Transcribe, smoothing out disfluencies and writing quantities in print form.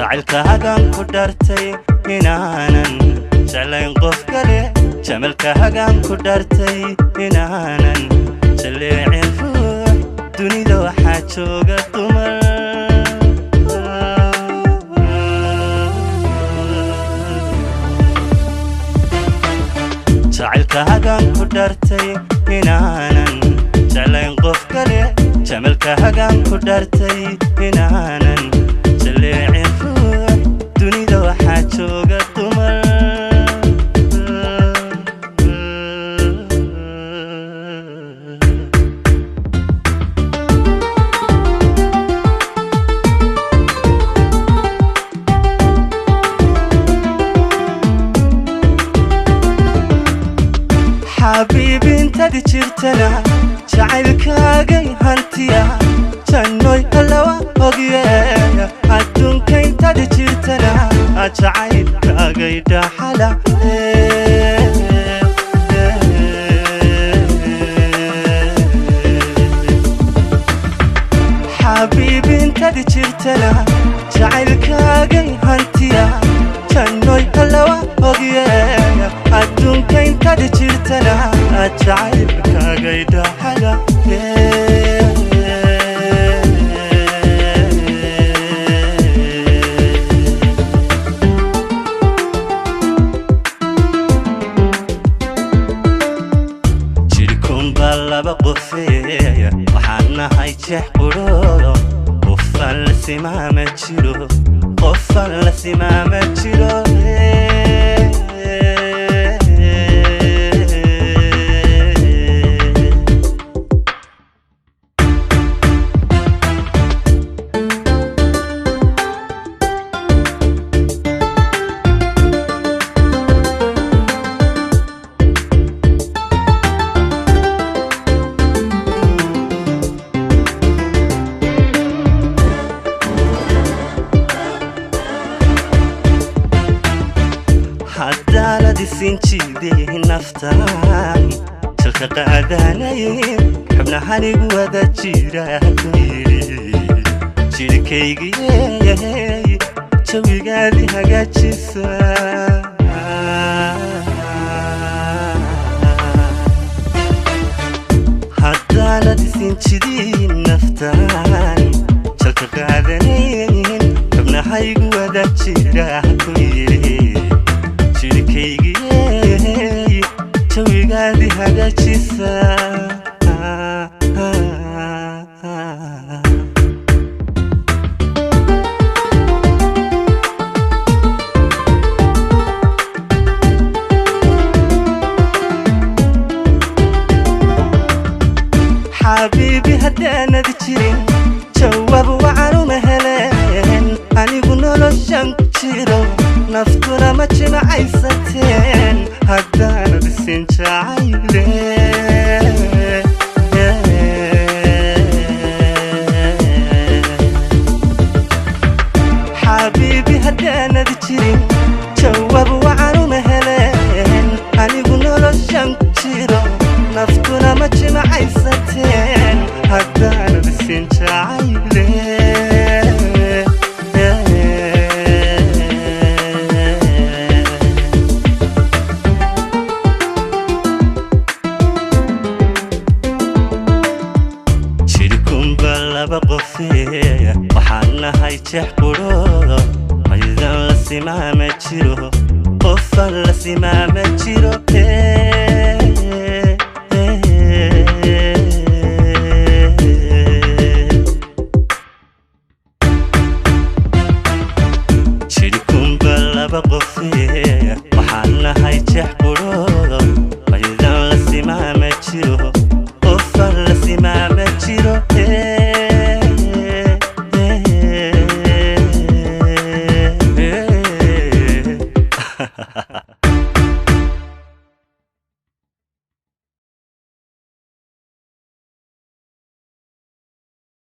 jacayl kaagan ku dharatay inaanan jeclayn qof kale jamal kaagan ku dharatay inaanan jaleecin ruux dunida waxaa jooga dumar jacayl kaagan ku dharatay inaanan jeclayn qof kale jamal kaagan ku dharatay inaanan jaleecin ruux dunida waxaa jooga dumar حبيبي انت دي جرتنا جعل كاغي هانتيا جنوي هلوا وقيا عدونك انت دي جرتنا جعل كاغي داحلا حبيبي انت دي جرتنا جعل كاغي هانتيا جنوي هلوا وقيا عدونك انت دي جرتنا جعل كاغي داحلا laba qofeeya waxaana hay jeex quro qofan la simaama jiro qofan la simaama jiro hadaaladi sinjiidii naftaan jalka qaadanayn xubnahanigu wada jira ku yidhi jirkaygiyey jawigaadii hagaajisa hadaaladi sinjidii naftaan jalka qaadanayn xubnahanigu wada jira ku yidhi jirkaygiyey jawigaadii hagaajisa حبيبي هدانا دي جيرين جواب وعنو هلين أنيقو نولوشان جيرو نفتنا ما جمعيستين هدانا دي سين جعيلي حبيبي هدانا دي جيرين جواب وعنو هلين أنيقو نولوشان جيرو نفتنا ما جمعيستين هدانا دي سين جعيلي laba qofeeya waxaana hay jeex quro aydan la simaama jiro qofan la simaama jiro